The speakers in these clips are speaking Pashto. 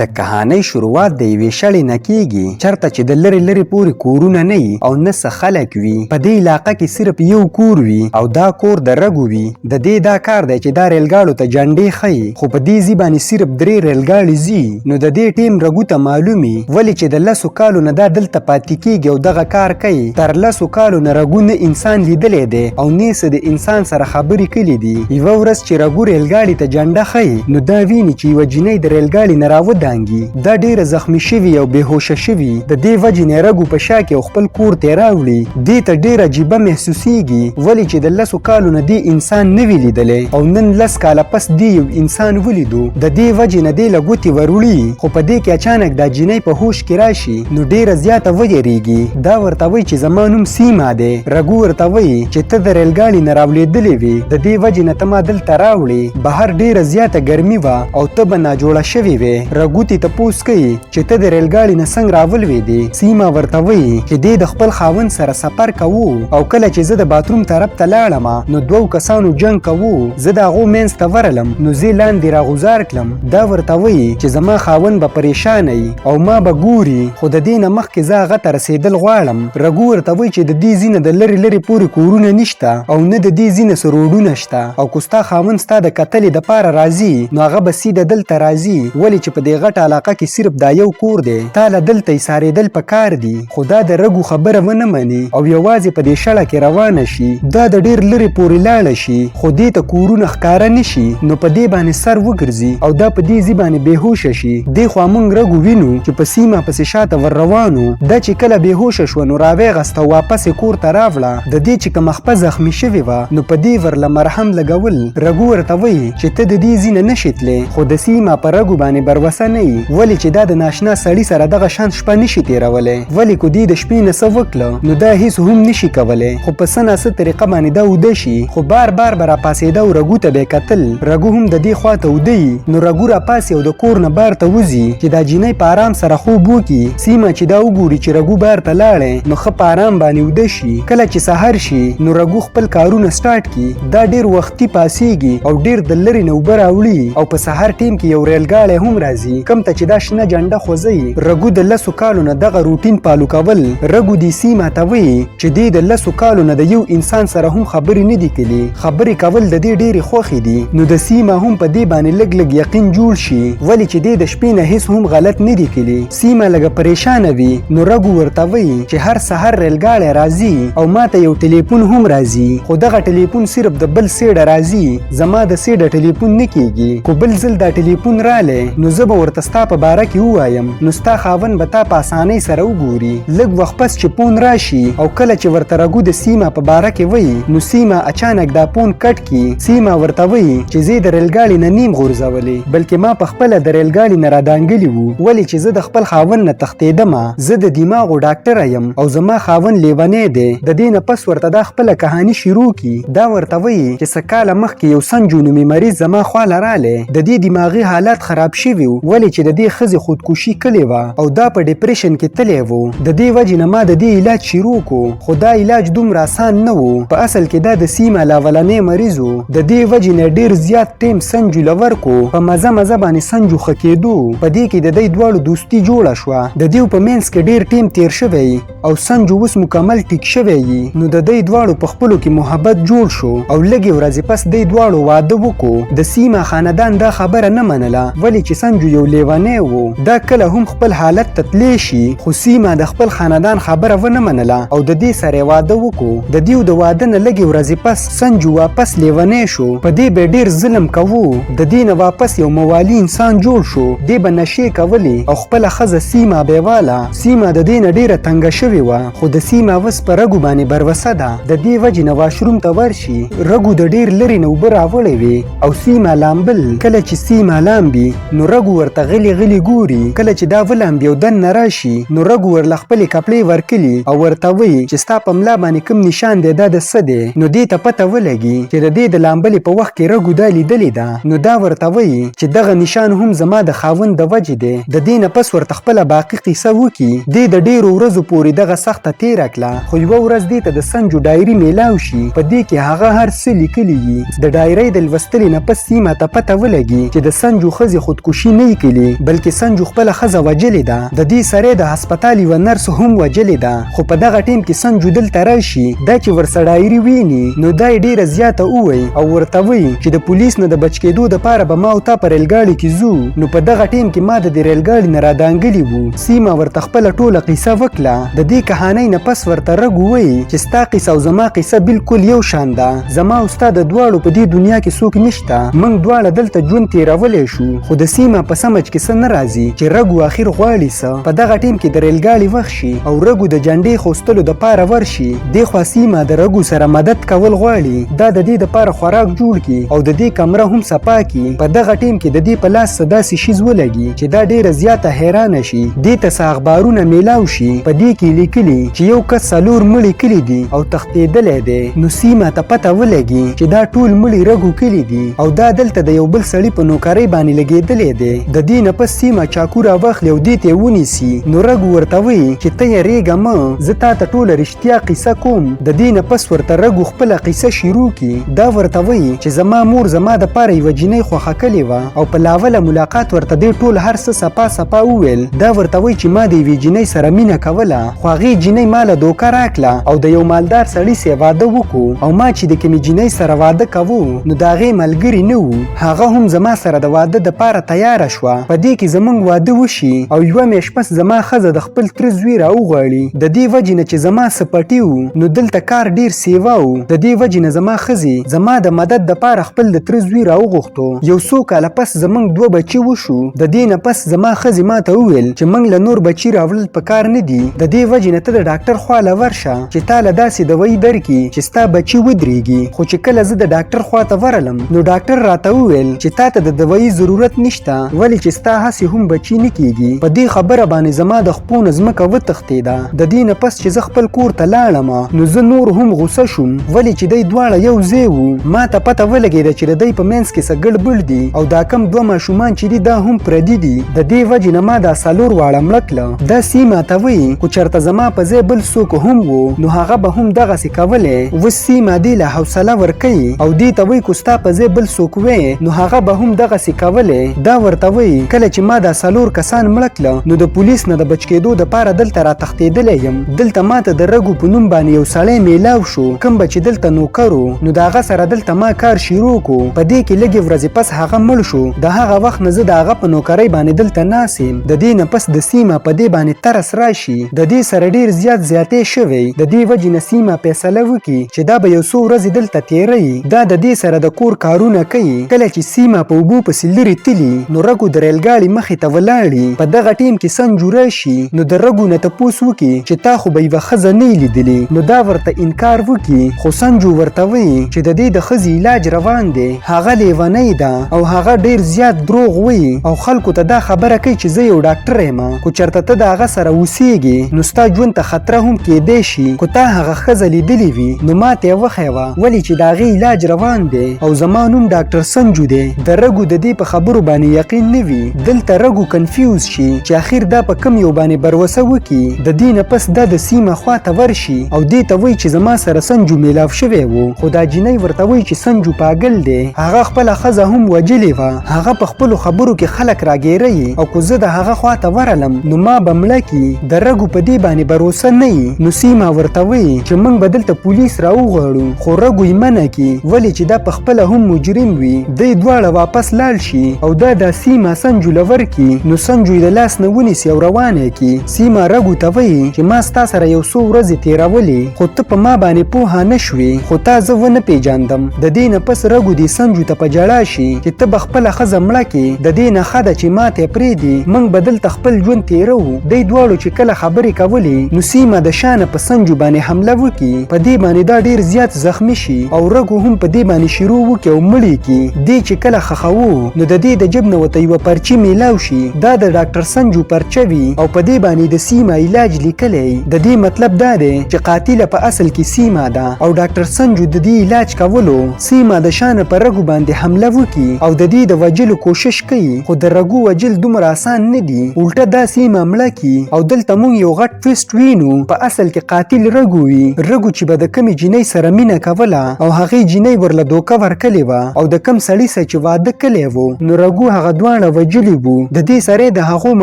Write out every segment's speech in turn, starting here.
د کهانۍ شروعات د یوې شړۍ نه کیږي چرته چې د لرې لرې پورې کورونه نه وي او نه څه خلک وي. په دې علاقه کې صرف یو کور وي او دا کور د رګو وي. د دې دا کار دی چې دا ریلګاړو ته جنډې ښیي، خو په دې ځي باندې صرف 3 ریلګاړي ځي. نو د دې ټیم رګو ته معلوم وي ولې چې د 10 کالو نه دا دلته پاتې کیږي او دغه کار کوي. تر 10 کالو نه رګو نه انسان لیدلی دی او نه څه د انسان سره خبرې کړي دي. یوه ورځ چې رګو ریلګاړي ته جنډه ښیي نو دا ویني چې یوه جینۍ د ریلګاړي نه راودانګي. دا ډیره زخمی شوي او بېهوشه شوي. د دې وجې نه رګو په شا کې او خپل کور ته راوړي. دې ته ډیره عجیبه محسوسیږي ولې چې د 10 کالو نه دې انسان نه وي لیدلی او نن 10 کاله پس دې یو انسان ولیدو. د دې وجې نه دې له ګوتې وروړي، خو په دې کې اچانک دا جینۍ په هوش کې راشي نو ډیره زیاته ویریږي. دا ورته وایي چې زما نوم سیمه دی. رګو ورته وایي چې ته د ریلګاړي نه راولېدلې وې، د دې وجې نه ته ما دلته راوړې. بهر ډیره زیاته ګرمي وه او ته به ناجوړه شوې وې. رګو تې تپوس کوي چې ته د ریلګاړي نه څنګه راولوېدې. سیمه ورته وایي چې دې د خپل خاوند سره سفر کوو او کله چې زه د باتروم طرف ته لاړم نو 2 کسانو جنګ کوو. زه د هغو منځ ته ورغلم نو زه لاندې راغوزار کړم. دا ورته وایي چې زما خاوند به پریشانه وي او ما به ګوري، خو د دې نه مخکې زه هغه ته رسېدل غواړم. رګو ورته وایي چې د دې ځینه د لرې لرې پورې کورونه نشته او نه د دې ځینه څه روډونه شته، او که ستا خاوند ستا د کتلې دپاره راځي نو هغه به سیده دلته راځي، ولې چې په دې غټه علاقه کې صرف دا یو کور دی. تا له دلته ایسارېدل پکار دي. خو دا د رګو خبره ونه مني او یوازې په دې شړه کې روانه شي. دا د ډېر لرې پورې لاړه شي خو دې ته کورونه ښکاره نه شي نو په دې باندې سر وګرځي او دا په دې ځي باندې بېهوشه شي. دې خوا موږ رګو وینو چې په سیمه پسې شاته ور روانو. دا چې کله بېهوشه شوه نو راویغسته او واپس یې کور ته راوړه. د دې چې کومه خپه زخمي شوې وه نو په دې ورله مرهم لګول. رګو ورته وایي چې ته د دې ځینه نشې تللی، خو د سیمه په رګو باندې بروسه نه یي ولې چې دا د ناشنا سړي سره دغه شان شپه نشي تېرولی. ولې کو دې د شپې نه څه وکړه نو دا هیڅ هم نشي کولی، خو په څه نه څه طریقه باندې دا اوده شي. خو بار بار به راپاڅېده او رګو ته به یې کتل. رګو هم د دې خوا ته اوده یي نو رګو راپاسي او د کور نه بار ته وځي چې دا جینۍ په آرام سره خوب وکړي. سیمه چې دا وګوري چې رګو بار ته لاړی نو ښه په آرام باندې اوده شي. کله چې سهار شي نو رګو خپل کارونه سټارټ کړي. دا ډېر وختي پاسېږي او ډېر د لرې نه اوبه راوړي او په سهار ټیم کې یو ریلګاړی هم راځي کوم ته چې دا شنه جنډه خوځوي. رګو د 10 کالو نه دغه روټین پالو کول. رګو دې سیمه ته وایي چې دې د 10 کالو نه د یو انسان سره هم خبرې نه دي کړي. خبرې کول د دې ډېرې خوښې دي. نو د سیمه هم په دې باندې لږ لږ یقین جوړ شي ولې چې دې د شپې نه هیڅ هم غلط نه دي کړي. سیمه لږه پریشانه وي نو رګو ورته وایي چې هر سهار ریلګاړی راځي او ما ته یو ټلیفون هم راځي، خو دغه ټلیفون صرف د بل سیډه راځي، زما د سیډه ټلیفون نه کیږي. کو بل ځل دا ټلیفون رالی نو زه به ورته ستا په باره کې ووایم نو ستا خاوند به تا په اسانۍ سره وګوري. لږ وخت پس چې فون راشي او کله چې ورته رګو د سیمه په باره کې وایي نو سیمه اچانک دا فون کټ کړي. سیمه ورته وایي چې زه د ریلګاړي نه نیم غورځولی بلکې ما په خپله د ریلګاړي نه رادانګلي وو، ولې چې زه د خپل خاوند نه تښتېدم. زه د دماغو ډاکټره یم او زما خاوند لیونی دی. د دې نه پس ورته دا خپله کهاني شروع کړي. دا ورته وایي چې څه کاله مخکې یو سنجو نومي مریض زما خواله رالی. د دې دماغي حالات خراب شوي وو ولې چې د دې ښځې خودکشي کړې وه او دا په ډپریشن کې تللی وو. د دې وجې نه ما د دې علاج شروع کړو، خو دا علاج دومره آسان نه و. په اصل کې دا د سیمه لا اولنی مریض و. د دې وجې نه ډېر زیات ټیم سنجو له ورکو. په مزه مزه باندې سنجو ښه کېدو. په دې کې د دوی دواړو دوستي جوړه شوه. د دوی په منځ کې ډېر ټیم تیر شوی او سنجو اوس مکمل ټیک شوی یي. نو د دوی دواړو په خپلو کې محبت جوړ شو او لږې ورځې پس دوی دواړو واده وکړو. د سیمه خاندان دا خبره نه منله ولې چې سنجو یو لیونی و. دا کله هم خپل حالت ته تلی شي، خو سیمه د خپل خاندان خبره ونه منله او د دې سره واده وکړو. د دې د واده نه لږې ورځې پس سنجو واپس لیونی شو. په دې به ډېر ظلم کوو. د دې نه واپس یو موالي انسان جوړ شو. دې به نشې کولې او خپله ښځه سیمه بیواله. سیمه د دې نه ډېره تنګه شوې وه، خو د سیمه اوس په رګو باندې بروسه ده. د دې وجې نه واشروم ته ورشي. رګو د ډېر لرې نه اوبه راوړې وې او سیمه لامبل. کله چې سیمه لامبي نو رګو ورته غلي غلي ګوري. کله چې دا ولامبي او دننه راشي نو رګو ورله خپلې کپړې ورکلي او ورته وایي چې ستا په ملا باندې کوم نشان دی دا د څه دی. نو دې ته پته ولګي چې د دې د لامبلې په وخت کې رګو دا لیدلې ده. نو دا ورته وایي چې دغه نشان هم زما د خاوند د وجې دی. د دې نه پس ورته خپله باقي قیصه وکړي. دې د ډېرو ورځو پورې دغه سخته تېره کړه، خو یوه ورځ دې ته د سنجو ډایري میلاو شي. په دې کې هغه هر څه لیکلي وي. د ډایرۍ د لوستلې نه پس سیمه ته پته ولګي چې د سنجو ښځې خودکشي نه یې اوښکلي بلکې سنجو خپله ښځه وجلې ده. د دې سره د هسپتال یوه نرس هم وجلې ده. خو په دغه ټیم کې سنجو دلته راشي دا چې ورسره ډایري ویني نو دا یې ډېره زیاته ووایي او ورته وایي چې د پولیس نه د بچ کېدو دپاره به ما او تا په ریلګاډي کې ځو. نو په دغه ټیم کې ما د دې ریلګاډي نه رادانګلي وو. سیمه ورته خپله ټوله قیصه وکړه. د دې کهانۍ نه پس ورته رګ ووایي چې ستا قیصه او زما قیصه بالکل یو شان ده. زما او ستا د دواړو په دې دنیا کې څوک نشته. موږ دواړه دلته ژوند تېرولی شو. خو د سیمه په سمج کې څه نه راځي چې رګو اخر غواړي څه. په دغه ټیم کې د ریلګاډي وخت شي او رګو د جنډې خوستلو دپاره ورشي. دې خوا سیمه د رګو سره مدد کول غواړي. دا د دې دپاره خوراک جوړ کړي او د دې کمره هم صفا کړي. په دغه ټیم کې د دې په لاس څه داسې شیز ولګي چې دا ډېره زیاته حیرانه شي. دې ته څه اخبارونه میلاو شي. په دې کې لیکلي چې یو کس 4 مړي کلي دي او تښتېدلی دی. نو سیمه ته پته ولګي چې دا ټول مړي رګو کلي دي او دا دلته د یو بل سړي په نوکرۍ باندې لګېدلی دی. د دې نه پس سیمه چاقو راواخلي او دې ته یې ونیسي. نو رګو ورته وایي چې ته یېرېږه مه، زه تا ته ټوله رښتیا قیصه کوم. د دې نه پس ورته رګو خپله قیصه شروع کړي. دا ورته وایي چې زما مور زما دپاره یوه جینۍ خوښه کړې وه او په لاوله ملاقات ورته دې ټول هر څه صفا صفا وویل. دا ورته وایي چې ما د یوې جینۍ سره مینه کوله خو هغې جینۍ ما له دوکه راکړه او د یو مالدار سړي سره واده وکړو او ما چې د کومې جینۍ سره واده کوو نو د هغې ملګري نه وو. هغه هم زما سره د واده دپاره تیاره شوه. په دې کې زموږ واده وشي او یوه میاشت پس زما ښځه د خپل تره زوی راوغواړي. د دې وجې نه چې زما سپټي وو نو دلته کار ډېر سیوا و. د دې وجې نه زما ښځې زما د مدد دپاره خپل د تره زوی راوغوښتو. یو څو کاله پس زموږ 2 بچي وشو. د دې نه پس زما ښځې ما ته وویل چې موږ له نور بچي راوړل په کار نه دي. د دې وجې نه ته د ډاکټر خوا له ورشه چې تا له داسې دوایي درکړي چې ستا بچي ودرېږي. خو چې کله زه د ډاکټر خوا ته ورغلم نو ډاکټر راته وویل چې تا ته د دوایي ضرورت نشته ولې چې ستا هسې هم بچي نه کېږي. په دې خبره باندې زما د خپو نه ځمکه وتښتېده. د دې نه پس چې زه خپل کور ته لاړم نو زه نور هم غوسه شوم ولې چې دی دواړه یو ځای وو. ما ته پته ولګېده چې د دی په منځ کې څه ګډبډ دي او دا کم 2 ماشومان چې دي دا هم پردي دي. د دې وجې نه ما دا 4 واړه مړه کړه. دا سیمه ته وایي خو چېرته زما په ځای بل څوک هم وو نو هغه به هم دغسې کولی. اوس سیمه دې له حوصله ورکوي او دې ته وایي که ستا په ځای بل څوک وی نو هغه به هم دغسې کولی. دا ورته وایي کله چې ما دا 4 کسان مړه کړه نو د پولیس نه د بچ کېدو دپاره دلته راتښتېدلی یم. دلته ما ته د رګو په نوم باندې یو سړی میلاو شو کوم به چې دلته نوکر و نو د هغه سره دلته ما کار شروع کو. په دې کې لږې ورځې پس هغه مړ شو. د هغه وخت نه زه د هغه په نوکرۍ باندې دلته ناست یم. د دې نه پس د سیمه په دې باندې ترس راشي. د دې سره ډېر زیات زیاتې شوی. د دې وجې نه سیمه فیصله وکړي چې دا به یو څو ورځې دلته تېروي. دا د دې سره د کور کارونه کوي. کله چې سیمه په اوبو پسې لرې تلي نو رګو د ریلګاډي مخې ته ولاړي. په دغه ټیم کې سنجو راشي نو د رګو نه تپوس وکړي چې تا خو به یوه ښځه نه یې لیدلې. نو دا ورته انکار وکړي خو سنجو ورته وایي چې د دې د ښځې علاج روان دی. هغه لیونۍ ده او هغه ډېر زیات دروغ وایي او خلکو ته دا خبره کوي چې زه یو ډاکټر یم. خو چېرته ته د هغه سره اوسېږي نو ستا ژوند ته خطره هم کېدی شي. خو تا هغه ښځه لیدلې وي نو ما ته یې وښیوه ولې چې د هغې علاج روان دی او زما نوم ډاکټر سنجو دی. د رګو د دې په خبرو باندې یقین نه وي. دلته رګو کنفیوز شي چې اخر دا په کم یو باندې بروسه وکړي. د دې نه پس دا د سیمه خوا ته ورشي او دې ته وایي چې زما سره سنجو میلاو شوی و. خو دا جینۍ ورته وایي چې سنجو پاګل دی. هغه خپله ښځه هم وجلې وه. هغه په خپلو خبرو کې خلک راګیروي او که زه د هغه خوا ته ورغلم نو ما به مړه کي. د رګو په دې باندې بروسه نه وي. نو سیمه ورته وایي چې موږ به دلته پولیس راوغواړو خو رګو یې منع کي ولې چې دا په خپله هم مجرم وي. دی دواړه واپس لاړ شي او دا د سیمه سنجو له ورکي نو سنجو یې د لاس نه ونیسي او روانه کي. سیمه رګو ته وایي چې ما ستا سره یو څو ورځې تېرولې خو ته په ما باندې پوهه نه شوې خو تا زه ونه پېژندم. د دې نه پس رګو دې سنجو ته په ژړا شي چې ته به خپله ښځه مړه کړې. د دې نه ښه ده چې ما ته یې پرېږدي موږ به دلته خپل ژوند تېروو. دی دواړو چې کله خبرې کولې نو سیمه د شانه په سنجو باندې حمله وکړي. په دې باندې دا ډېر زیات زخمي شي او رګو هم په دې باندې شروع وکړي او مړې کړي. دی چې کله خښوو نو د دې د جب نه ورته یوه پرچې میلاو شي. دا د ډاکټر سنجو پرچه وي او په دې باندې د سیمه علاج لیکلی. د دې مطلب دا دی چې قاتله په اصل کې سیمه ده او ډاکټر سنجو د دې علاج کولو سیمه د شانه په رګو باندې حمله وکړي او د دې د وجلو کوشش کوي. خو د رګو وجل دومره آسان نه دي. الټه دا سیمه مړه کړي او دلته مونږ یو غټ ټویسټ وینو. په اصل کې قاتل رګو وي. رګو چې به د کمې جینۍ سره مینه کوله او هغې جینۍ ورله دوکه ورکړې وه او د کم سړي سره چې واده کړی و نو رګو هغه دواړه دواړه وجلی وو. د دې سره د هغو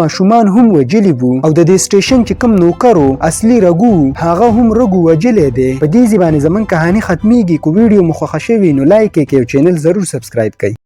ماشومان هم وجلی وو او د دې سټیشن چې کوم نوکرو اصلي رګو هغه هم رګو وجلی دی. په دې ځبانه زمون کہانی ختميږي. کو ویډیو مخه شوی نو لایک کړئ او چینل ضرور سبسکرایب کړئ.